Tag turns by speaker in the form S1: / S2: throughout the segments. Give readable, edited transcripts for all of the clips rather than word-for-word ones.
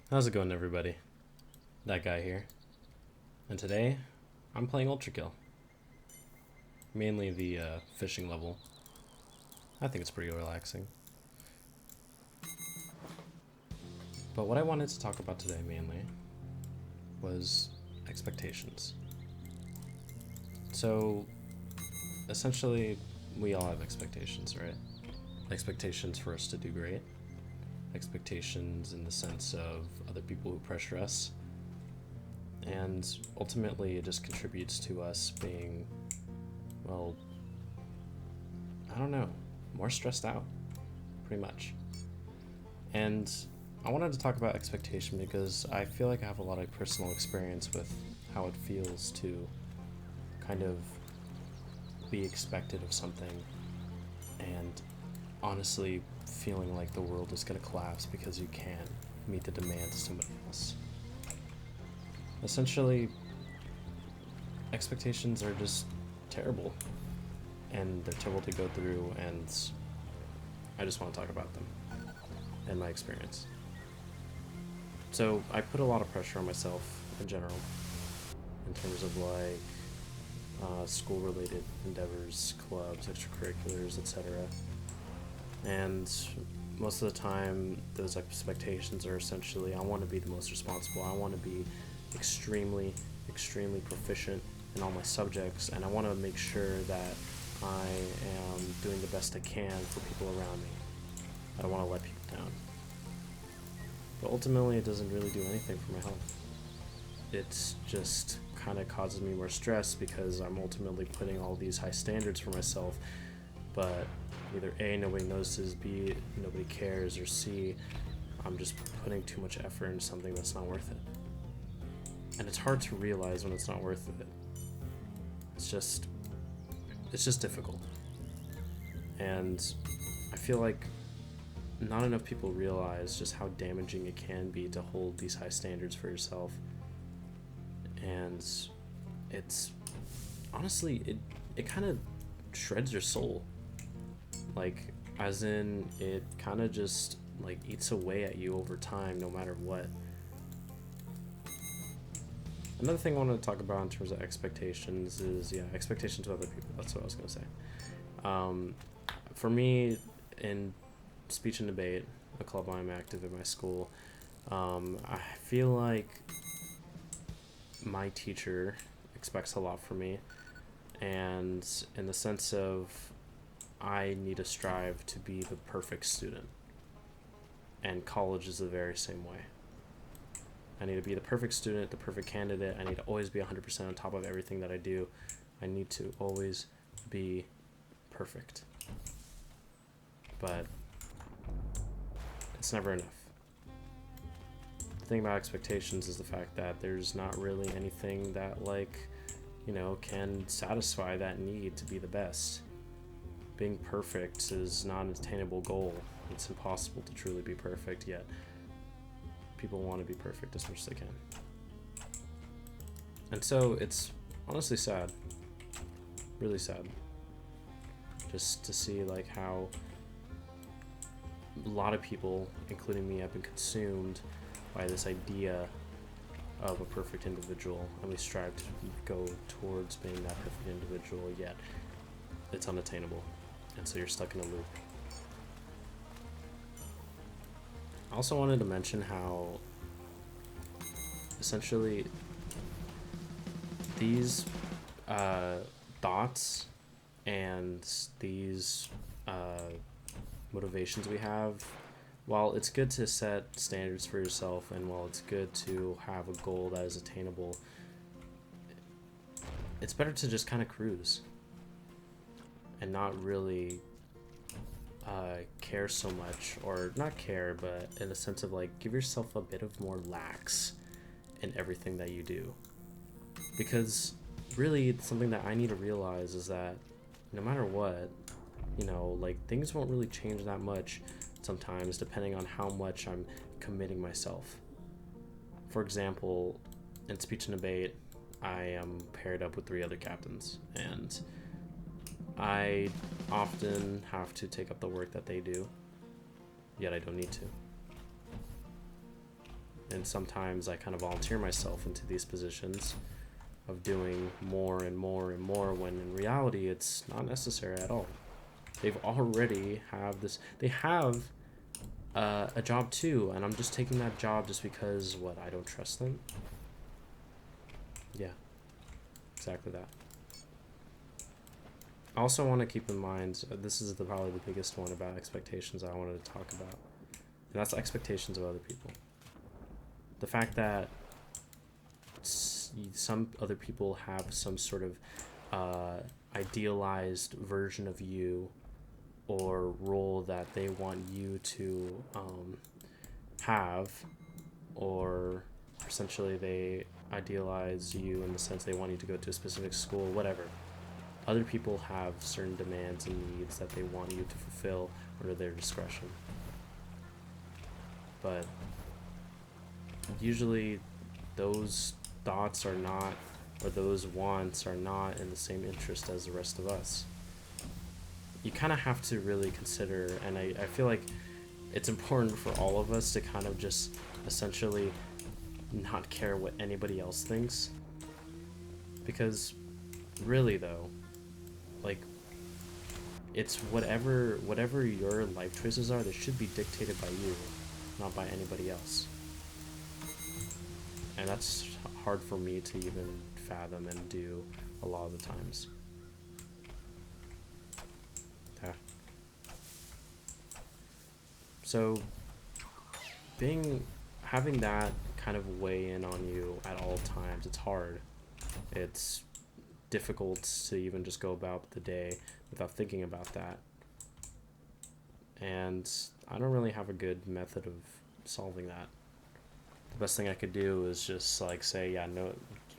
S1: How's it going, everybody? That guy here. And today, I'm playing Ultra Kill. Mainly the fishing level. I think it's pretty relaxing. But what I wanted to talk about today mainly was expectations. So, essentially, we all have expectations, right? Expectations for us to do great. Expectations in the sense of other people who pressure us. And ultimately, it just contributes to us being, well, I don't know, more stressed out, pretty much. And I wanted to talk about expectation because I feel like I have a lot of personal experience with how it feels to kind of be expected of something and honestly feeling like the world is going to collapse because you can't meet the demands of somebody else. Essentially, expectations are just terrible and they're terrible to go through, and I just want to talk about them and my experience. So I put a lot of pressure on myself in general in terms of like school related endeavors, clubs, extracurriculars, etc. And most of the time those expectations are essentially I want to be the most responsible, I want to be extremely proficient in all my subjects, and I want to make sure that I am doing the best I can for people around me. I don't want to let people down. But ultimately, it doesn't really do anything for my health. It's just kind of causes me more stress because I'm ultimately putting all these high standards for myself, but either A, nobody notices, B, nobody cares, or C, I'm just putting too much effort into something that's not worth it. And it's hard to realize when it's not worth it. It's just difficult. And I feel like not enough people realize just how damaging it can be to hold these high standards for yourself. And it's honestly, it kind of shreds your soul. Like, as in, it kind of just like eats away at you over time, no matter what. Another thing I wanted to talk about in terms of expectations is, yeah, expectations of other people. That's what I was going to say. For me, in speech and debate, a club I'm active in my school, I feel like my teacher expects a lot from me, and in the sense of I need to strive to be the perfect student, and college is the very same way. I need to be the perfect student, the perfect candidate. I need to always be 100% on top of everything that I do. I need to always be perfect. But it's never enough. The thing about expectations is the fact that there's not really anything that, like, can satisfy that need to be the best. Being perfect is not an attainable goal. It's impossible to truly be perfect, yet people want to be perfect as much as they can. And so it's honestly sad, really sad, just to see like how a lot of people, including me, have been consumed by this idea of a perfect individual, and we strive to go towards being that perfect individual, yet it's unattainable, and so you're stuck in a loop. I also wanted to mention how essentially these thoughts and these motivations we have, while it's good to set standards for yourself and while it's good to have a goal that is attainable, it's better to just kind of cruise and not really care so much, or not care, but in a sense of like give yourself a bit of more lax in everything that you do. Because really, something that I need to realize is that no matter what, like things won't really change that much sometimes depending on how much I'm committing myself. For example, in speech and debate, I am paired up with 3 other captains, and I often have to take up the work that they do, yet I don't need to. And sometimes I kind of volunteer myself into these positions of doing more and more and more, when in reality it's not necessary at all. They've already have this, they have a job too, and I'm just taking that job just because, what, I don't trust them? Yeah, exactly that. I also want to keep in mind, this is probably the biggest one about expectations I wanted to talk about, and that's expectations of other people. The fact that some other people have some sort of idealized version of you or role that they want you to have, or essentially they idealize you in the sense they want you to go to a specific school, whatever. Other people have certain demands and needs that they want you to fulfill under their discretion. But usually those thoughts are not, or those wants are not in the same interest as the rest of us. You kind of have to really consider, and I feel like it's important for all of us to kind of just essentially not care what anybody else thinks. Because really though, like, it's whatever your life choices are, they should be dictated by you, not by anybody else. And that's hard for me to even fathom and do a lot of the times. Yeah. So having that kind of weigh in on you at all times, it's hard. It's difficult to even just go about the day without thinking about that. And I don't really have a good method of solving that. The best thing I could do is just like say, yeah, no,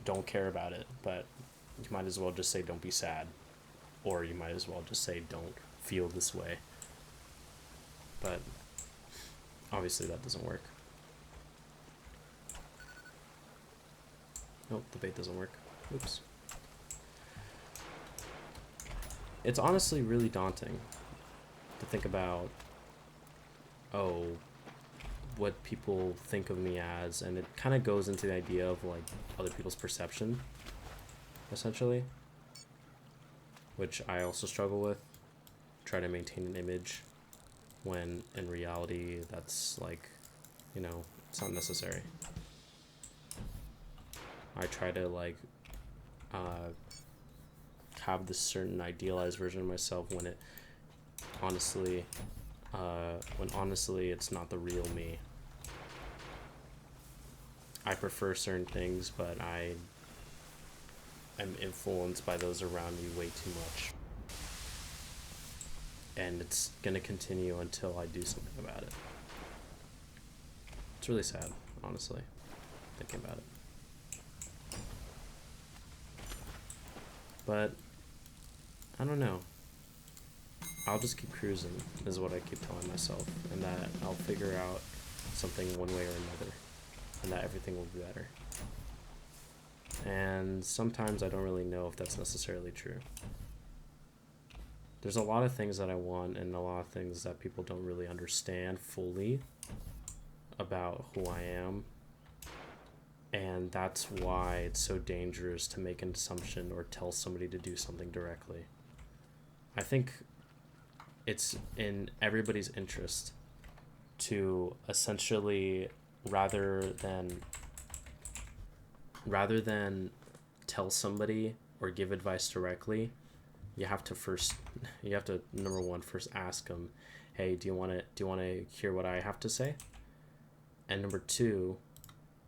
S1: don't care about it, but you might as well just say don't be sad, or you might as well just say don't feel this way. But obviously that doesn't work. Nope, the bait doesn't work. Oops. It's honestly really daunting to think about, oh, what people think of me as, and it kind of goes into the idea of like other people's perception, essentially, which I also struggle with. Try to maintain an image when in reality that's like, it's not necessary. I try to like have this certain idealized version of myself when honestly it's not the real me. I prefer certain things, but I am influenced by those around me way too much. And it's gonna continue until I do something about it. It's really sad, honestly, thinking about it. But I don't know. I'll just keep cruising, is what I keep telling myself, and that I'll figure out something one way or another, and that everything will be better. And sometimes I don't really know if that's necessarily true. There's a lot of things that I want, and a lot of things that people don't really understand fully about who I am. And that's why it's so dangerous to make an assumption or tell somebody to do something directly. I think it's in everybody's interest to essentially, rather than tell somebody or give advice directly, you have to number one, first ask them, hey, do you want to hear what I have to say? And number two,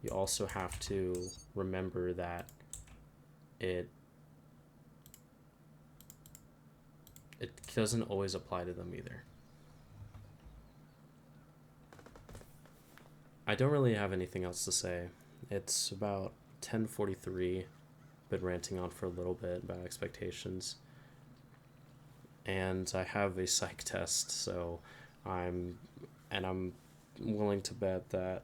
S1: you also have to remember that it doesn't always apply to them either. I don't really have anything else to say. It's about 10:43. Been ranting on for a little bit about expectations. And I have a psych test, so I'm willing to bet that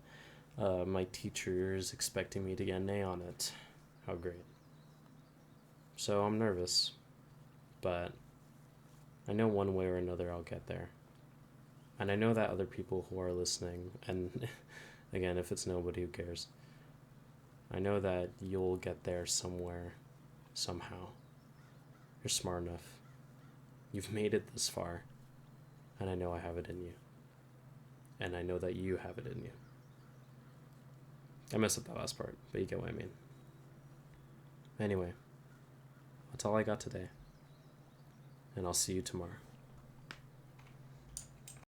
S1: my teacher is expecting me to get an A on it. How great. So I'm nervous, but I know one way or another I'll get there. And I know that other people who are listening, and Again, if it's nobody, who cares? I know that you'll get there somewhere, somehow. You're smart enough. You've made it this far, and I know I have it in you. And I know that you have it in you. I messed up that last part, but you get what I mean. Anyway, that's all I got today, and I'll see you tomorrow.